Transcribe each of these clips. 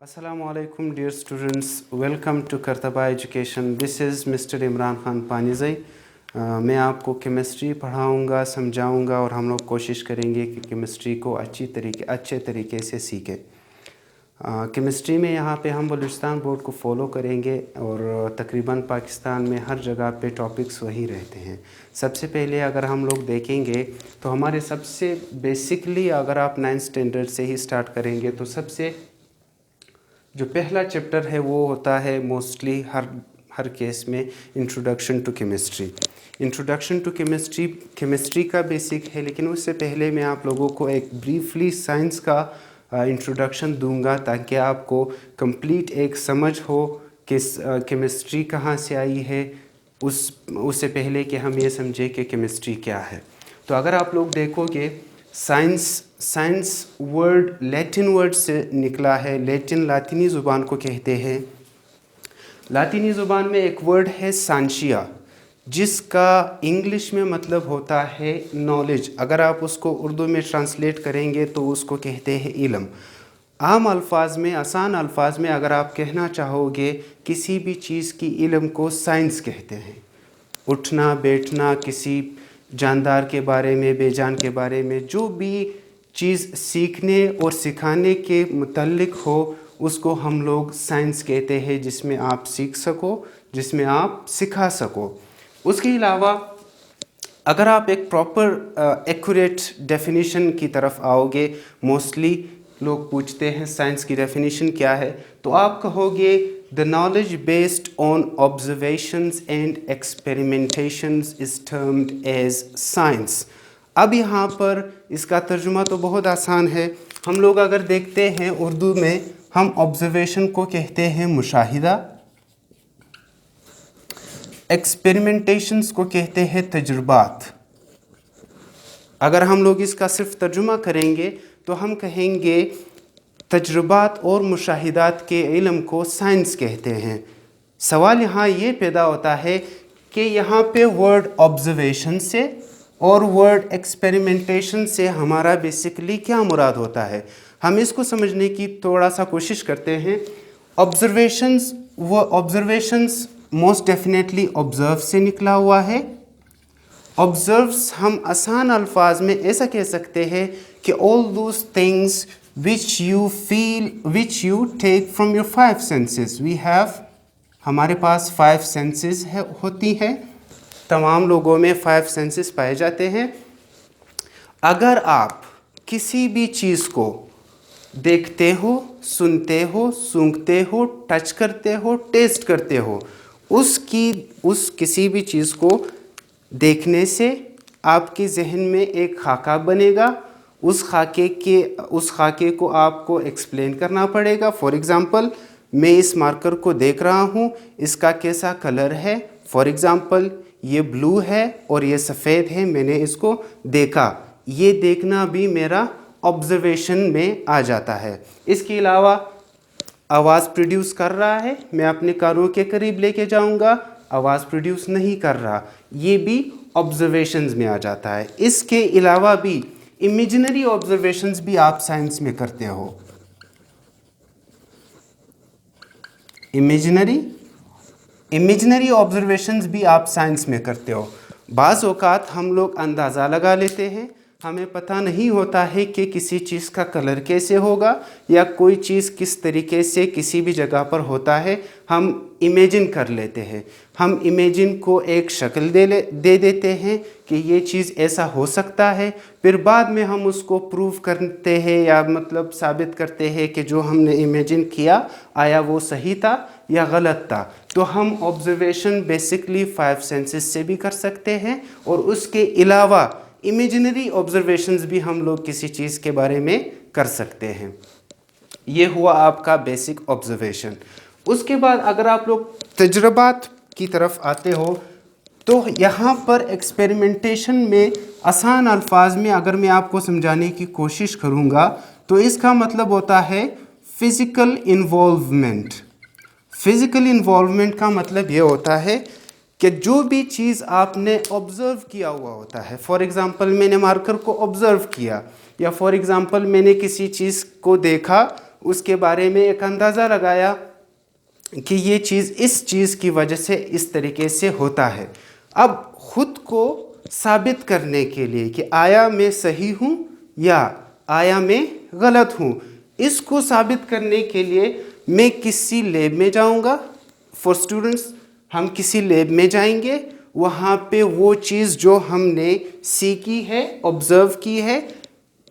Assalamualaikum dear students, welcome to Kartaba education. This is mister Imran Khan Panizai. मैं आपको chemistry पढ़ाऊंगा, समझाऊंगा और हम लोग कोशिश करेंगे कि केमिस्ट्री को अच्छे तरीके से सीखें. केमिस्ट्री में यहाँ पे हम बलूचिस्तान बोर्ड को फॉलो करेंगे और तकरीबन पाकिस्तान में हर जगह पे टॉपिक्स वही रहते हैं. सबसे पहले अगर हम लोग देखेंगे तो हमारे सबसे बेसिकली अगर आप 9th स्टैंडर्ड से ही स्टार्ट करेंगे तो सबसे जो पहला चैप्टर है वो होता है मोस्टली हर केस में introduction to chemistry. Introduction to chemistry का बेसिक है, लेकिन उससे पहले मैं आप लोगों को एक ब्रीफली साइंस का इंट्रोडक्शन दूंगा ताकि आपको कंप्लीट एक समझ हो कि केमिस्ट्री कहाँ से आई है. उससे पहले कि हम ये समझें कि केमिस्ट्री क्या है. तो अगर आप लोग देखोगे साइंस वर्ड लैटिन वर्ड से निकला है. लातीनी ज़ुबान को कहते हैं. लातीनी ज़ुबान में एक वर्ड है सांशिया, जिसका इंग्लिश में मतलब होता है नॉलेज. अगर आप उसको उर्दू में ट्रांसलेट करेंगे तो उसको कहते हैं इल्म. आम अल्फाज में, आसान अल्फाज में अगर आप कहना चाहोगे किसी भी चीज़ की इल्म को साइंस कहते हैं. उठना बैठना, किसी जानदार के बारे में, बेजान के बारे में, जो भी चीज़ सीखने और सिखाने के मुतल्लिक हो उसको हम लोग साइंस कहते हैं, जिसमें आप सीख सको, जिसमें आप सिखा सको. उसके अलावा अगर आप एक प्रॉपर एक्यूरेट डेफिनेशन की तरफ आओगे, मोस्टली लोग पूछते हैं साइंस की डेफिनेशन क्या है, तो आप कहोगे the knowledge based on observations and experimentations is termed as science. अब यहाँ पर इसका तर्जुमा तो बहुत आसान है. हम लोग अगर देखते हैं उर्दू में, हम ऑब्जर्वेशन को कहते हैं मुशाहिदा, एक्सपेरिमेंटेशंस को कहते हैं तजुर्बात. अगर हम लोग इसका सिर्फ तर्जुमा करेंगे तो हम कहेंगे तजुर्बात और मुशाहिदात के इल्म को साइंस कहते हैं. सवाल यहाँ ये पैदा होता है कि यहाँ पे वर्ड ऑब्जर्वेशन से और वर्ड एक्सपेरिमेंटेशन से हमारा बेसिकली क्या मुराद होता है. हम इसको समझने की थोड़ा सा कोशिश करते हैं. ऑब्जर्वेशंस मोस्ट डेफिनेटली ऑब्जर्व से निकला हुआ है. ऑब्जर्व्स हम आसान अल्फाज में ऐसा कह सकते हैं कि all those things which you feel, which you take from your 5 senses. We have, हमारे पास 5 सेंसेस होती हैं. तमाम लोगों में 5 सेंसेस पाए जाते हैं. अगर आप किसी भी चीज़ को देखते हो, सुनते हो, सूंघते हो, टच करते हो, टेस्ट करते हो, उस किसी भी चीज़ को देखने से आपके जहन में एक खाका बनेगा. उस खाके को आपको एक्सप्लेन करना पड़ेगा. फॉर एग्ज़ाम्पल, मैं इस मार्कर को देख रहा हूँ, इसका कैसा कलर है. फॉर एग्ज़ाम्पल, ये ब्लू है और ये सफ़ेद है, मैंने इसको देखा. ये देखना भी मेरा ऑब्जर्वेशन में आ जाता है. इसके अलावा आवाज़ प्रोड्यूस कर रहा है, मैं अपने कानों के करीब लेके जाऊंगा, आवाज़ प्रोड्यूस नहीं कर रहा, ये भी ऑब्जर्वेशंस में आ जाता है. इसके अलावा भी इमेजिनरी ऑब्जर्वेशंस भी आप साइंस में करते हो. इमेजिनरी ऑब्जर्वेशंस भी आप साइंस में करते हो. बाज़ औक़ात हम लोग अंदाज़ा लगा लेते हैं, हमें पता नहीं होता है कि किसी चीज़ का कलर कैसे होगा या कोई चीज़ किस तरीके से किसी भी जगह पर होता है. हम इमेजिन कर लेते हैं. हम इमेजिन को एक शक्ल दे देते हैं कि ये चीज़ ऐसा हो सकता है. फिर बाद में हम उसको प्रूव करते हैं या मतलब साबित करते हैं कि जो हमने इमेजिन किया आया वो सही था या गलत था. तो हम ऑब्जर्वेशन बेसिकली 5 सेंसेस से भी कर सकते हैं और उसके अलावा इमेजिनरी ऑब्जर्वेशंस भी हम लोग किसी चीज़ के बारे में कर सकते हैं. ये हुआ आपका बेसिक ऑब्जर्वेशन. उसके बाद अगर आप लोग तजुर्बात की तरफ आते हो तो यहाँ पर एक्सपेरिमेंटेशन में आसान अल्फाज में अगर मैं आपको समझाने की कोशिश करूँगा तो इसका मतलब होता है फ़िज़िकल इन्वॉल्वमेंट. फ़िज़िकल इन्वॉल्वमेंट का मतलब ये होता है कि जो भी चीज़ आपने ऑब्ज़र्व किया हुआ होता है. फॉर एग्ज़ाम्पल, मैंने मार्कर को ऑब्ज़र्व किया, या फॉर एग्ज़ाम्पल मैंने किसी चीज़ को देखा उसके बारे में एक अंदाज़ा लगाया कि ये चीज़ इस चीज़ की वजह से इस तरीके से होता है। अब खुद को साबित करने के लिए कि आया मैं सही हूँ या आया मैं गलत हूँ, इसको साबित करने के लिए मैं किसी लैब में जाऊँगा। फॉर स्टूडेंट्स, हम किसी लैब में जाएंगे, वहाँ पे वो चीज़ जो हमने सीखी है, ऑब्ज़र्व की है,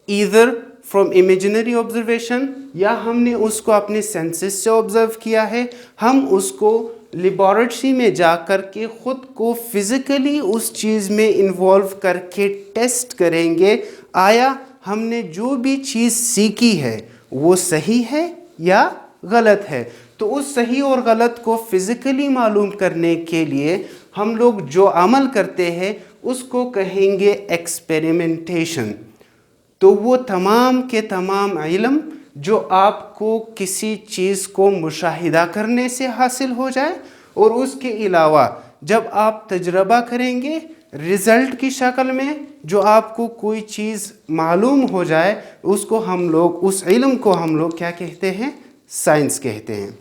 ईदर फ्रॉम इमेजिनरी ऑब्जर्वेशन या हमने उसको अपने सेंसेस से ऑब्जर्व किया है, हम उसको लेबोरेटरी में जा कर के ख़ुद को फिज़िकली उस चीज़ में इन्वॉल्व करके टेस्ट करेंगे आया हमने जो भी चीज़ सीखी है वो सही है या गलत है। तो उस सही और गलत को फिज़िकली मालूम करने के लिए हम लोग जो अमल करते हैं उसको कहेंगे एक्सपेरिमेंटेशन। तो वो तमाम के तमाम इल्म जो आपको किसी चीज़ को मुशाहिदा करने से हासिल हो जाए और उसके अलावा जब आप तजर्बा करेंगे रिज़ल्ट की शक्ल में जो आपको कोई चीज़ मालूम हो जाए, उसको हम लोग, उस इल्म को हम लोग क्या कहते हैं? साइंस कहते हैं।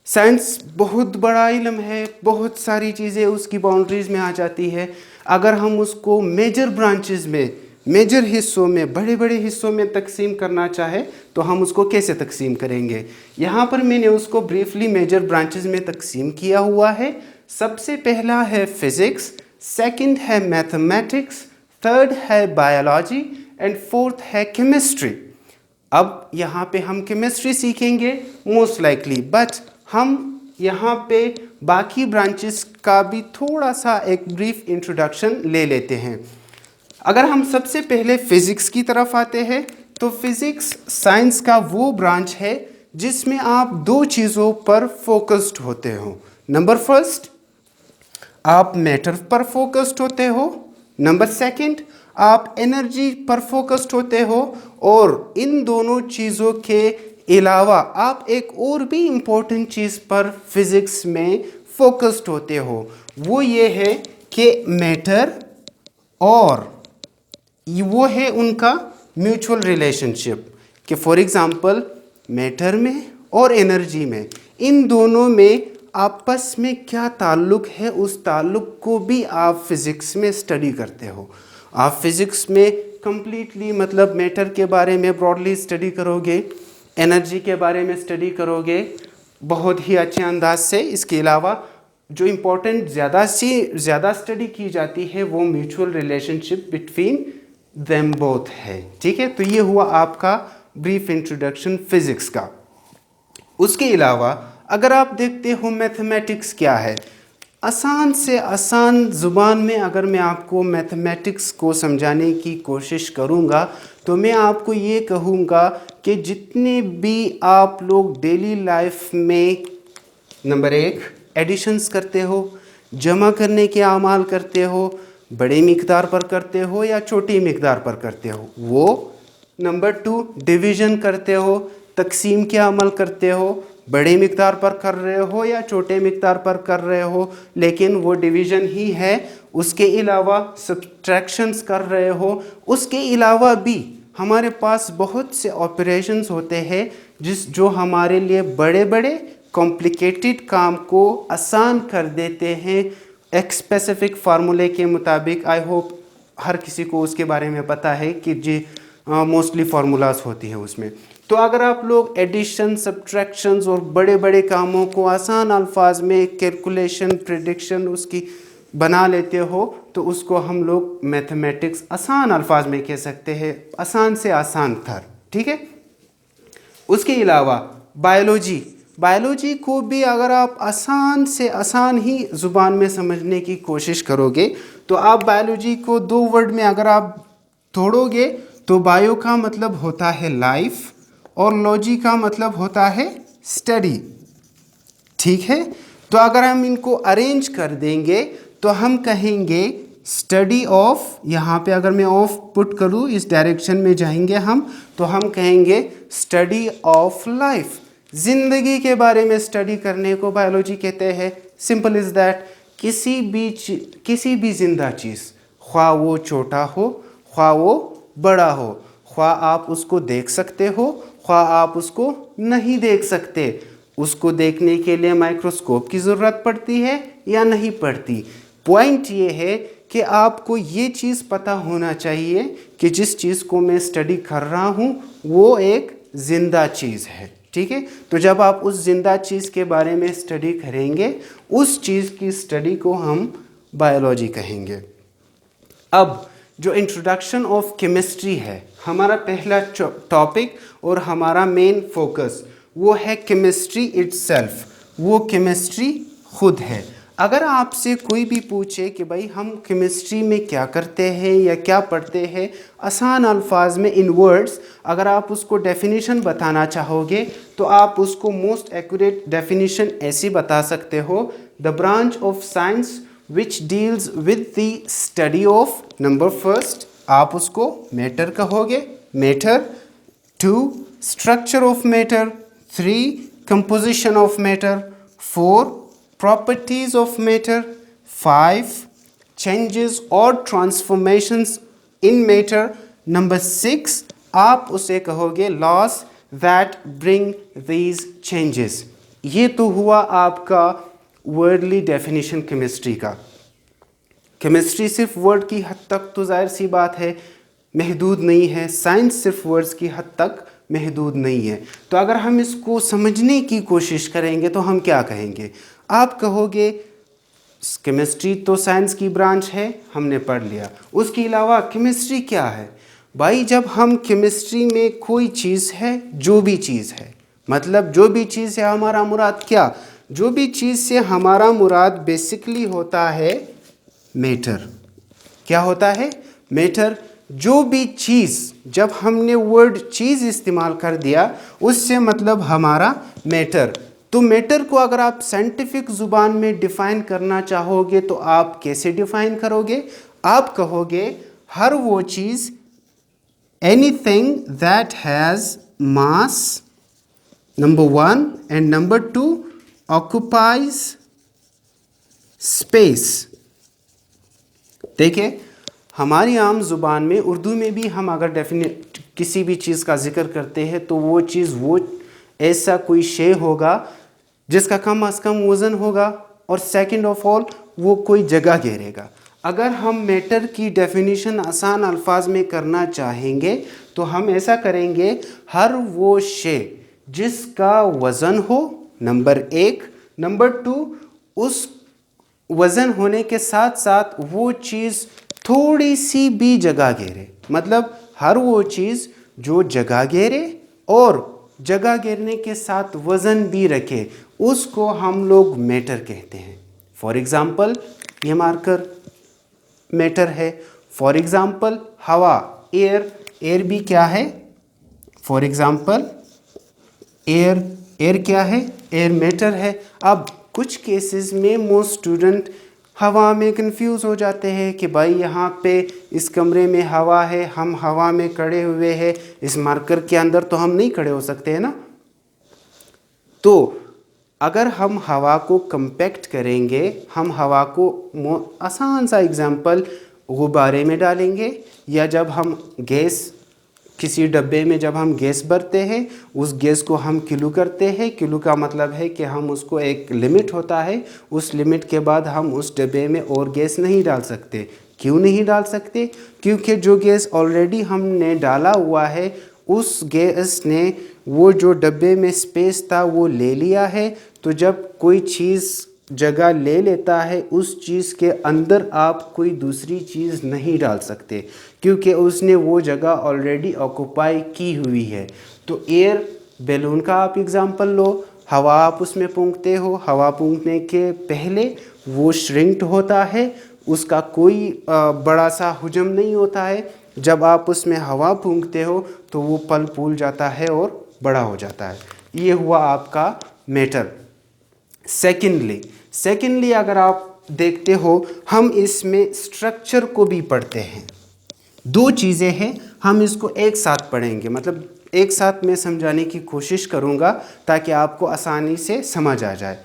साइंस बहुत बड़ा इल्म है, बहुत सारी चीज़ें उसकी बाउंड्रीज़ में आ जाती है। अगर हम उसको मेजर ब्रांचेस में, मेजर हिस्सों में, बड़े बड़े हिस्सों में तकसीम करना चाहे तो हम उसको कैसे तकसीम करेंगे? यहाँ पर मैंने उसको ब्रीफली मेजर ब्रांचेस में तकसीम किया हुआ है। सबसे पहला है फिज़िक्स, सेकंड है मैथमेटिक्स, थर्ड है बायोलॉजी एंड फोर्थ है केमिस्ट्री। अब यहाँ पे हम केमिस्ट्री सीखेंगे मोस्ट लाइकली, बट हम यहाँ पे बाकी ब्रांचेस का भी थोड़ा सा एक ब्रीफ इंट्रोडक्शन ले लेते हैं। अगर हम सबसे पहले फ़िज़िक्स की तरफ आते हैं तो फ़िज़िक्स साइंस का वो ब्रांच है जिसमें आप दो चीज़ों पर फोकस्ड होते हो। नंबर फर्स्ट, आप मैटर पर फोकस्ड होते हो। नंबर सेकंड, आप एनर्जी पर फोकस्ड होते हो। और इन दोनों चीज़ों के अलावा आप एक और भी इम्पोर्टेंट चीज़ पर फिज़िक्स में फोकस्ड होते हो। वो ये है कि मैटर और वो है उनका म्यूचुअल रिलेशनशिप, कि फॉर एग्ज़ाम्पल मैटर में और एनर्जी में, इन दोनों में आपस में क्या ताल्लुक़ है, उस ताल्लुक़ को भी आप फिज़िक्स में स्टडी करते हो। आप फिज़िक्स में कम्प्लीटली मतलब मैटर के बारे में ब्रॉडली स्टडी करोगे, एनर्जी के बारे में स्टडी करोगे बहुत ही अच्छे अंदाज से। इसके अलावा जो इम्पोर्टेंट ज़्यादा स्टडी की जाती है वो mutual relationship between them both है। ठीक है, तो ये हुआ आपका ब्रीफ इंट्रोडक्शन फिज़िक्स का। उसके अलावा अगर आप देखते हो मैथमेटिक्स क्या है, आसान से आसान ज़ुबान में अगर मैं आपको मैथमेटिक्स को समझाने की कोशिश करूँगा तो मैं आपको ये कहूँगा कि जितने भी आप लोग डेली लाइफ में नंबर एक एडिशंस करते हो, जमा करने के अमाल करते हो, बड़े मिकदार पर करते हो या छोटी मिकदार पर करते हो वो, नंबर टू डिवीज़न करते हो, तकसीम के अमल करते हो, बड़े मिकदार पर कर रहे हो या छोटे मिकदार पर कर रहे हो लेकिन वो डिवीज़न ही है। उसके अलावा सब्ट्रैक्शंस कर रहे हो। उसके अलावा भी हमारे पास बहुत से ऑपरेशंस होते हैं जो हमारे लिए बड़े बड़े कॉम्प्लिकेटेड काम को आसान कर देते हैं एक स्पेसिफिक फार्मूले के मुताबिक। आई होप हर किसी को उसके बारे में पता है कि जी मोस्टली फार्मूलाज होती है उसमें। तो अगर आप लोग एडिशन, सब्ट्रैक्शंस और बड़े बड़े कामों को आसान अल्फाज में कैलकुलेशन, प्रेडिक्शन उसकी बना लेते हो तो उसको हम लोग मैथमेटिक्स आसान अल्फाज में कह सकते हैं, आसान से आसान थर। ठीक है, उसके अलावा बायोलॉजी को भी अगर आप आसान से आसान ही ज़ुबान में समझने की कोशिश करोगे तो आप बायोलॉजी को दो वर्ड में अगर आप तोड़ोगे तो बायो का मतलब होता है लाइफ और लॉजी का मतलब होता है स्टडी। ठीक है, तो अगर हम इनको अरेंज कर देंगे तो हम कहेंगे स्टडी ऑफ, यहाँ पे अगर मैं ऑफ पुट करूँ इस डायरेक्शन में जाएंगे हम, तो हम कहेंगे स्टडी ऑफ लाइफ। ज़िंदगी के बारे में स्टडी करने को बायोलॉजी कहते हैं। सिंपल इज़ दैट किसी भी जिंदा चीज़, ख्वाह वो छोटा हो ख्वाह वो बड़ा हो, ख्वाह आप उसको देख सकते हो ख्वाह आप उसको नहीं देख सकते, उसको देखने के लिए माइक्रोस्कोप की ज़रूरत पड़ती है या नहीं पड़ती। पॉइंट ये है कि आपको ये चीज़ पता होना चाहिए कि जिस चीज़ को मैं स्टडी कर रहा हूँ वो एक ज़िंदा चीज़ है, ठीक है। तो जब आप उस ज़िंदा चीज़ के बारे में स्टडी करेंगे, उस चीज़ की स्टडी को हम बायोलॉजी कहेंगे। अब जो इंट्रोडक्शन ऑफ केमिस्ट्री है, हमारा पहला टॉपिक और हमारा मेन फोकस वो है केमिस्ट्री इटसेल्फ, वो केमिस्ट्री खुद है। अगर आपसे कोई भी पूछे कि भाई हम केमिस्ट्री में क्या करते हैं या क्या पढ़ते हैं, आसान अल्फाज में इन वर्ड्स अगर आप उसको डेफिनेशन बताना चाहोगे तो आप उसको मोस्ट एक्यूरेट डेफिनेशन ऐसी बता सकते हो, the branch of science which deals with the study of, number first आप उसको मैटर कहोगे, matter, 2 structure of matter, 3 composition of matter, 4 properties of matter, 5 changes और ट्रांसफॉर्मेशंस इन मैटर, नंबर 6 आप उसे कहोगे loss that bring these changes. ये तो हुआ आपका वर्डली डेफिनेशन केमिस्ट्री का। केमिस्ट्री सिर्फ वर्ड की हद तक तो जाहिर सी बात है महदूद नहीं है, साइंस सिर्फ वर्ड्स की हद तक महदूद नहीं है। तो अगर हम इसको समझने की कोशिश करेंगे तो हम क्या कहेंगे? आप कहोगे केमिस्ट्री तो साइंस की ब्रांच है, हमने पढ़ लिया, उसके अलावा केमिस्ट्री क्या है? भाई जब हम केमिस्ट्री में कोई चीज़ है, जो भी चीज़ है, मतलब जो भी चीज़ है हमारा मुराद क्या? जो भी चीज़ से हमारा मुराद बेसिकली होता है मैटर। क्या होता है? मैटर। जो भी चीज़, जब हमने वर्ड चीज़ इस्तेमाल कर दिया उससे मतलब हमारा मैटर। तो मैटर को अगर आप साइंटिफिक ज़ुबान में डिफ़ाइन करना चाहोगे तो आप कैसे डिफ़ाइन करोगे? आप कहोगे हर वो चीज़, anything that has mass, number 1, and number 2 occupies space। देखिए हमारी आम ज़ुबान में, उर्दू में भी हम अगर डेफिनेट किसी भी चीज़ का जिक्र करते हैं तो वो चीज़, वो ऐसा कोई शे होगा जिसका कम अज़ कम वज़न होगा, और सेकंड ऑफ ऑल वो कोई जगह घेरेगा। अगर हम मैटर की डेफिनेशन आसान अल्फाज में करना चाहेंगे तो हम ऐसा करेंगे, हर वो शे जिसका वज़न हो, नंबर 1, नंबर 2 उस वज़न होने के साथ साथ वो चीज़ थोड़ी सी भी जगह घेरे, मतलब हर वो चीज़ जो जगह घेरे और जगह घेरने के साथ वज़न भी रखे, उसको हम लोग मैटर कहते हैं। फॉर एग्ज़ाम्पल ये मार्कर मैटर है। फॉर एग्ज़ाम्पल हवा, एयर, एयर भी क्या है? फॉर एग्ज़ाम्पल एयर क्या है? एयर मैटर है। अब कुछ केसेस में मोस्ट स्टूडेंट हवा में कंफ्यूज हो जाते हैं कि भाई यहाँ पे इस कमरे में हवा है, हम हवा में खड़े हुए हैं, इस मार्कर के अंदर तो हम नहीं खड़े हो सकते हैं ना। तो अगर हम हवा को कंपैक्ट करेंगे, हम हवा को आसान सा एग्जांपल गुब्बारे में डालेंगे, या जब हम गैस किसी डब्बे में जब हम गैस भरते हैं, उस गैस को हम किलो करते हैं। किलो का मतलब है कि हम उसको, एक लिमिट होता है, उस लिमिट के बाद हम उस डब्बे में और गैस नहीं डाल सकते। क्यों नहीं डाल सकते? क्योंकि जो गैस ऑलरेडी हमने डाला हुआ है, उस गैस ने वो जो डब्बे में स्पेस था वो ले लिया है। तो जब कोई चीज़ जगह ले लेता है, उस चीज़ के अंदर आप कोई दूसरी चीज़ नहीं डाल सकते, क्योंकि उसने वो जगह ऑलरेडी ऑक्यूपाई की हुई है। तो एयर बैलून का आप एग्ज़ाम्पल लो, हवा आप उसमें फूंकते हो, हवा फूंकने के पहले वो श्रिंक्ड होता है, उसका कोई बड़ा सा हुजम नहीं होता है। जब आप उसमें हवा फूंकते हो तो वो पल फूल जाता है और बड़ा हो जाता है। ये हुआ आपका मैटर। सेकेंडली अगर आप देखते हो, हम इसमें स्ट्रक्चर को भी पढ़ते हैं। दो चीज़ें हैं, हम इसको एक साथ पढ़ेंगे, मतलब एक साथ मैं समझाने की कोशिश करूँगा ताकि आपको आसानी से समझ आ जाए।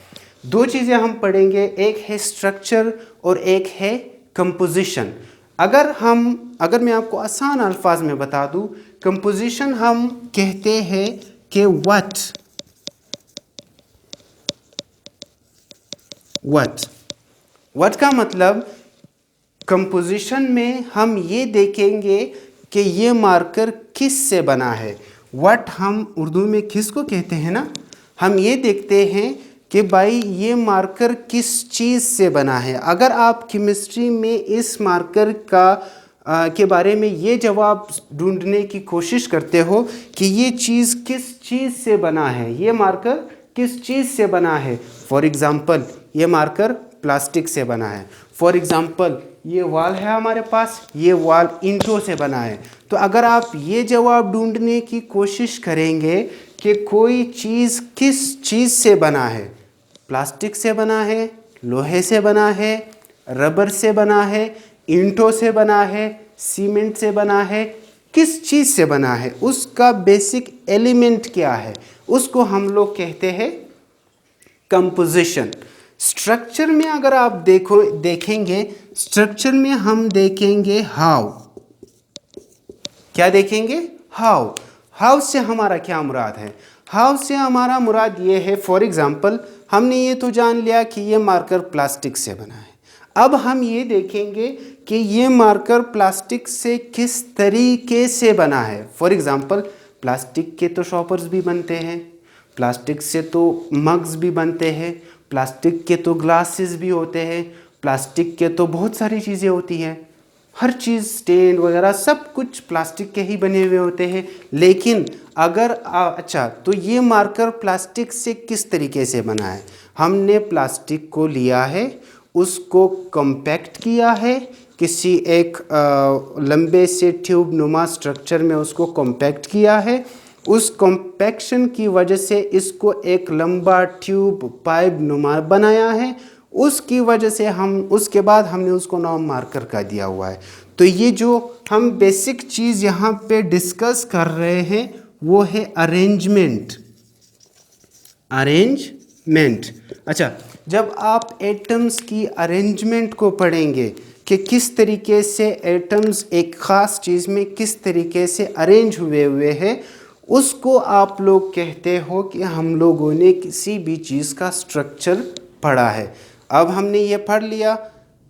दो चीज़ें हम पढ़ेंगे, एक है स्ट्रक्चर और एक है कंपोजिशन। अगर मैं आपको आसान अल्फाज में बता दूं, कंपोजिशन हम कहते हैं कि व्हाट का मतलब कंपोजिशन में हम ये देखेंगे कि ये मार्कर किस से बना है। व्हाट हम उर्दू में किसको कहते हैं ना, हम ये देखते हैं कि भाई ये मार्कर किस चीज़ से बना है। अगर आप केमिस्ट्री में इस मार्कर के बारे में ये जवाब ढूंढने की कोशिश करते हो कि ये चीज़ किस चीज़ से बना है, ये मार्कर किस चीज़ से बना है। फॉर एग्ज़ाम्पल ये मार्कर प्लास्टिक से बना है। फॉर एग्ज़ाम्पल ये वॉल है हमारे पास, ये वॉल ईंटों से बना है। तो अगर आप ये जवाब ढूंढने की कोशिश करेंगे कि कोई चीज़ किस चीज़ से बना है, प्लास्टिक से बना है, लोहे से बना है, रबर से बना है, ईंटों से बना है, सीमेंट से बना है, किस चीज़ से बना है, उसका बेसिक एलिमेंट क्या है, उसको हम लोग कहते हैं कंपोजिशन। स्ट्रक्चर में अगर आप देखेंगे, स्ट्रक्चर में हम देखेंगे हाउ। क्या देखेंगे? हाउ। हाउ से हमारा क्या मुराद है? हाउ से हमारा मुराद ये है, फॉर एग्जांपल हमने ये तो जान लिया कि ये मार्कर प्लास्टिक से बना है। अब हम ये देखेंगे कि ये मार्कर प्लास्टिक से किस तरीके से बना है। फॉर एग्जांपल प्लास्टिक के तो शॉपर्स भी बनते हैं, प्लास्टिक से तो मग्स भी बनते हैं, प्लास्टिक के तो ग्लासेस भी होते हैं, प्लास्टिक के तो बहुत सारी चीज़ें होती हैं, हर चीज़ स्टैंड वगैरह सब कुछ प्लास्टिक के ही बने हुए होते हैं। लेकिन अगर अच्छा, तो ये मार्कर प्लास्टिक से किस तरीके से बना है? हमने प्लास्टिक को लिया है, उसको कॉम्पैक्ट किया है, किसी एक लंबे से ट्यूब नुमा स्ट्रक्चर में उसको कॉम्पैक्ट किया है। उस कॉम्पैक्शन की वजह से इसको एक लंबा ट्यूब पाइप नुमा बनाया है। उसकी वजह से उसके बाद हमने उसको नाम मार्कर का दिया हुआ है। तो ये जो हम बेसिक चीज़ यहाँ पे डिस्कस कर रहे हैं वो है अरेंजमेंट। अच्छा, जब आप एटम्स की अरेंजमेंट को पढ़ेंगे कि किस तरीके से एटम्स एक ख़ास चीज़ में किस तरीके से अरेंज हुए हैं, उसको आप लोग कहते हो कि हम लोगों ने किसी भी चीज़ का स्ट्रक्चर पढ़ा है। अब हमने ये पढ़ लिया,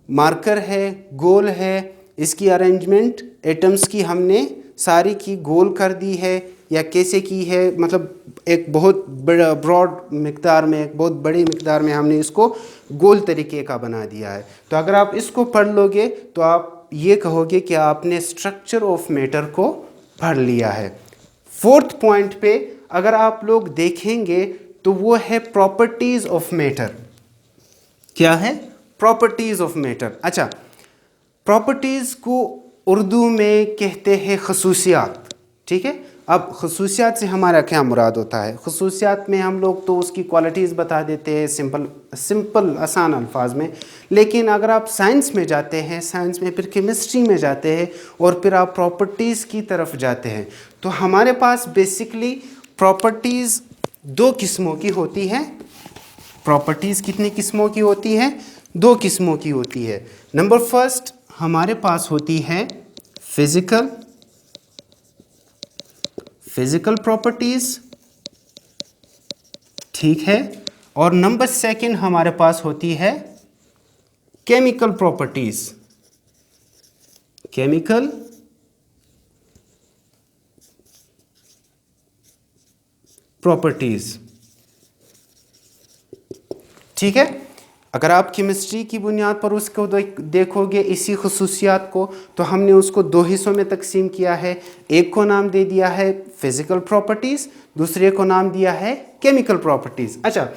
मार्कर है, गोल है, इसकी अरेंजमेंट एटम्स की हमने सारी की गोल कर दी है या कैसे की है, मतलब एक बहुत बड़ा ब्रॉड मिकदार में, एक बहुत बड़ी मिकदार में हमने इसको गोल तरीके का बना दिया है। तो अगर आप इसको पढ़ लोगे तो आप ये कहोगे कि आपने स्ट्रक्चर ऑफ मैटर को पढ़ लिया है। फोर्थ पॉइंट पे अगर आप लोग देखेंगे तो वो है प्रॉपर्टीज़ ऑफ मैटर। क्या है? Properties of matter. अच्छा, प्रॉपर्टीज़ को उर्दू में कहते हैं खसूसियात। ठीक है, अब खसूसियात से हमारा क्या मुराद होता है? खसूसियात में हम लोग तो उसकी क्वालिटीज़ बता देते हैं सिंपल आसान अल्फाज में। लेकिन अगर आप साइंस में जाते हैं, साइंस में फिर केमिस्ट्री में जाते हैं और फिर आप प्रॉपर्टीज़ की तरफ जाते हैं, तो हमारे पास बेसिकली प्रॉपर्टीज़ दो किस्मों की होती हैं। प्रॉपर्टीज़ कितनी किस्मों की होती हैं? दो किस्मों की होती है। नंबर फर्स्ट हमारे पास होती है फिजिकल प्रॉपर्टीज़, ठीक है, और नंबर सेकंड हमारे पास होती है केमिकल प्रॉपर्टीज़। केमिकल प्रॉपर्टीज़, ठीक है। अगर आप केमिस्ट्री की बुनियाद पर उसको देखोगे इसी खसूसियात को, तो हमने उसको दो हिस्सों में तकसीम किया है। एक को नाम दे दिया है फिज़िकल प्रॉपर्टीज़, दूसरे को नाम दिया है केमिकल प्रॉपर्टीज़। अच्छा,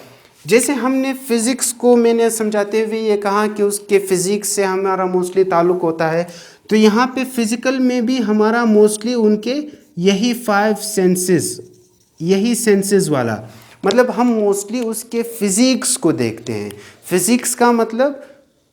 जैसे हमने फ़िज़िक्स को मैंने समझाते हुए ये कहा कि उसके फ़िज़िक्स से हमारा मोस्टली ताल्लुक़ होता है, तो यहाँ पे फ़िज़िकल में भी हमारा मोस्टली उनके यही 5 सेंसेस, यही सेंसेस वाला, मतलब हम मोस्टली उसके फ़िज़िक्स को देखते हैं। फ़िज़िक्स का मतलब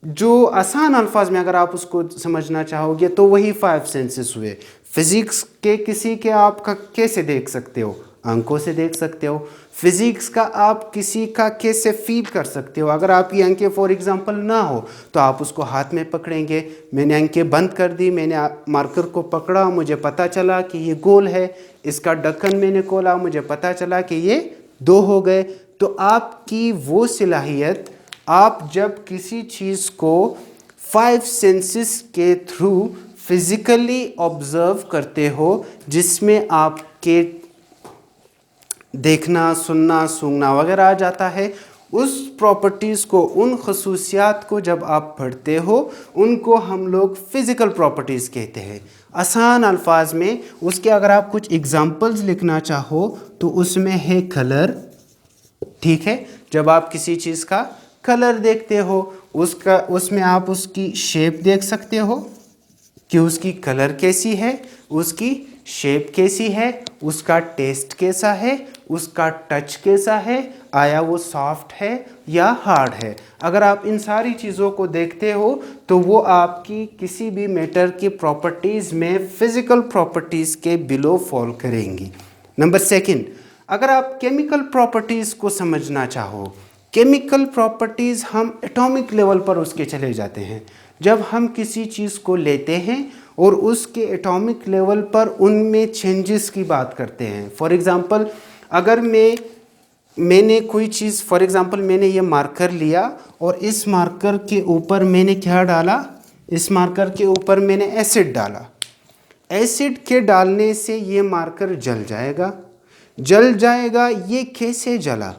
जो आसान अल्फाज में अगर आप उसको समझना चाहोगे तो वही 5 सेंसेस हुए। फ़िज़िक्स के किसी के आप कैसे देख सकते हो? आंखों से देख सकते हो। फिजिक्स का आप किसी का कैसे फील कर सकते हो? अगर आपकी आंखें फॉर एग्जांपल ना हो तो आप उसको हाथ में पकड़ेंगे। मैंने आंखें बंद कर दी, मैंने मार्कर को पकड़ा, मुझे पता चला कि ये गोल है। इसका ढक्कन मैंने खोला, मुझे पता चला कि ये 2 हो गए। तो आपकी वो सलाहियत, आप जब किसी चीज़ को 5 सेंसेस के थ्रू फिजिकली ऑब्जर्व करते हो, जिसमें आपके देखना, सुनना, सूंघना वगैरह आ जाता है, उस प्रॉपर्टीज़ को, उन खसूसियात को जब आप पढ़ते हो, उनको हम लोग फिज़िकल प्रॉपर्टीज़ कहते हैं। आसान अल्फाज में उसके अगर आप कुछ एग्जांपल्स लिखना चाहो तो उसमें है कलर, ठीक है। जब आप किसी चीज़ का कलर देखते हो, उसमें आप उसकी शेप देख सकते हो कि उसकी कलर कैसी है, उसकी शेप कैसी है, उसका टेस्ट कैसा है, उसका टच कैसा है, आया वो सॉफ्ट है या हार्ड है। अगर आप इन सारी चीज़ों को देखते हो तो वो आपकी किसी भी मैटर की प्रॉपर्टीज़ में फिज़िकल प्रॉपर्टीज़ के बिलो फॉल करेंगी। नंबर 2, अगर आप केमिकल प्रॉपर्टीज़ को समझना चाहो, केमिकल प्रॉपर्टीज़ हम एटॉमिक लेवल पर उसके चले जाते हैं। जब हम किसी चीज़ को लेते हैं और उसके एटॉमिक लेवल पर उनमें चेंजेस की बात करते हैं। फॉर एग्ज़ाम्पल, अगर मैंने कोई चीज़, फॉर एग्ज़ाम्पल मैंने ये मार्कर लिया और इस मार्कर के ऊपर मैंने क्या डाला, इस मार्कर के ऊपर मैंने एसिड डाला। एसिड के डालने से ये मार्कर जल जाएगा। जल जाएगा, ये कैसे जला,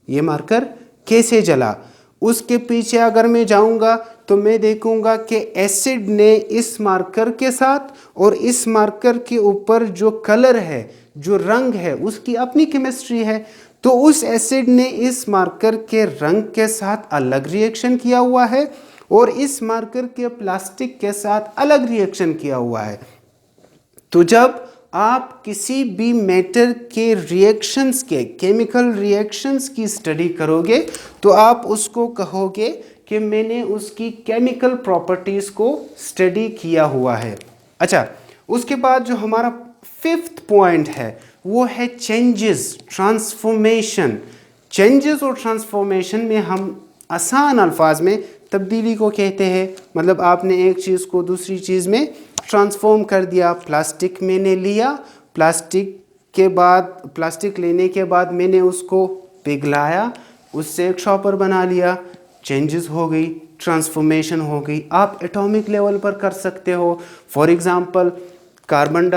ये मार्कर कैसे जला? उसके पीछे अगर मैं जाऊंगा तो मैं देखूंगा कि एसिड ने इस मार्कर के साथ और इस मार्कर के ऊपर जो कलर है, जो रंग है, उसकी अपनी केमिस्ट्री है। तो उस एसिड ने इस मार्कर के रंग के साथ अलग रिएक्शन किया हुआ है और इस मार्कर के प्लास्टिक के साथ अलग रिएक्शन किया हुआ है। तो जब आप किसी भी मैटर के रिएक्शंस के, केमिकल रिएक्शंस की स्टडी करोगे तो आप उसको कहोगे कि मैंने उसकी केमिकल प्रॉपर्टीज़ को स्टडी किया हुआ है। अच्छा, उसके बाद जो हमारा 5th पॉइंट है वो है चेंजेस, ट्रांसफॉर्मेशन। चेंजेस और ट्रांसफॉर्मेशन में हम आसान अल्फाज में तब्दीली को कहते हैं। मतलब आपने एक चीज़ को दूसरी चीज़ में ट्रांसफॉर्म कर दिया। प्लास्टिक मैंने लिया, प्लास्टिक लेने के बाद मैंने उसको पिघलाया, उससे एक शॉपर बना लिया, चेंजेस हो गई, ट्रांसफॉर्मेशन हो गई। आप एटॉमिक लेवल पर कर सकते हो। फॉर एग्ज़ाम्पल कार्बन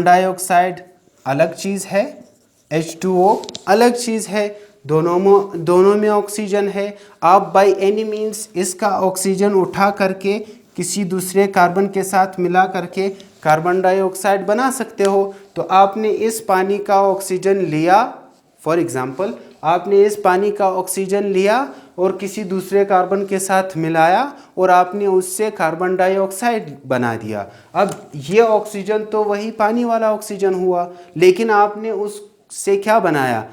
डाइऑक्साइड अलग चीज़ है, H2O अलग चीज़ है, दोनों में ऑक्सीजन है। आप बाय एनी मीन्स इसका ऑक्सीजन उठा करके किसी दूसरे कार्बन के साथ मिला करके कार्बन डाइऑक्साइड बना सकते हो। तो आपने इस पानी का ऑक्सीजन लिया, फॉर एग्ज़ाम्पल आपने इस पानी का ऑक्सीजन लिया और किसी दूसरे कार्बन के साथ मिलाया और आपने उससे कार्बन डाइऑक्साइड बना दिया। अब ये ऑक्सीजन तो वही पानी वाला ऑक्सीजन हुआ, लेकिन आपने उससे क्या बनाया,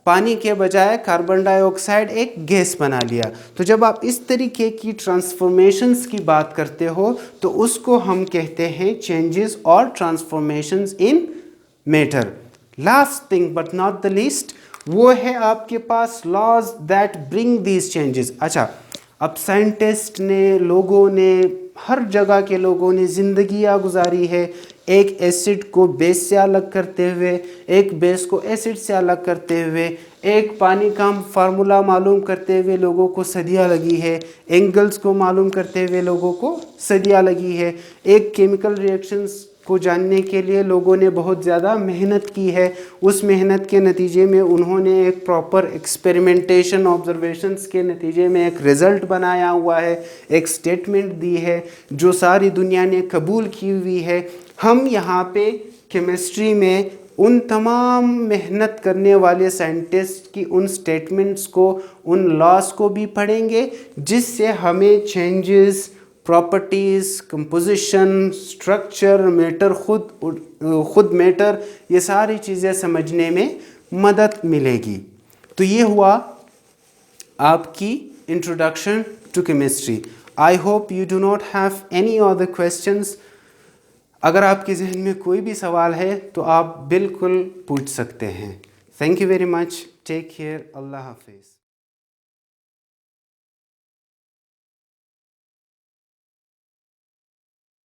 पानी के बजाय कार्बन डाइऑक्साइड एक गैस बना लिया। तो जब आप इस तरीके की ट्रांसफॉर्मेशंस की बात करते हो तो उसको हम कहते हैं चेंजेस और transformations in matter. Last thing but not the least, वो है आपके पास laws that bring these changes. अच्छा, अब साइंटिस्ट ने, लोगों ने, हर जगह के लोगों ने ज़िंदगियाँ गुजारी है एक एसिड को बेस से अलग करते हुए, एक बेस को एसिड से अलग करते हुए, एक पानी का फार्मूला मालूम करते हुए लोगों को सदियाँ लगी है, एंगल्स को मालूम करते हुए लोगों को सदियाँ लगी है, एक केमिकल रिएक्शंस को जानने के लिए लोगों ने बहुत ज़्यादा मेहनत की है। उस मेहनत के नतीजे में उन्होंने एक प्रॉपर एक्सपेरिमेंटेशन, ऑब्जर्वेशंस के नतीजे में एक रिज़ल्ट बनाया हुआ है, एक स्टेटमेंट दी है जो सारी दुनिया ने कबूल की हुई है। हम यहाँ पे केमिस्ट्री में उन तमाम मेहनत करने वाले साइंटिस्ट की उन स्टेटमेंट्स को, उन लॉस को भी पढ़ेंगे जिससे हमें changes, properties, composition, structure, matter, खुद मैटर, ये सारी चीज़ें समझने में मदद मिलेगी। तो ये हुआ आपकी introduction to chemistry. I hope you do not have any other questions. अगर आपके जहन में कोई भी सवाल है तो आप बिल्कुल पूछ सकते हैं। Thank you very much, take care, अल्लाह हाफिज़।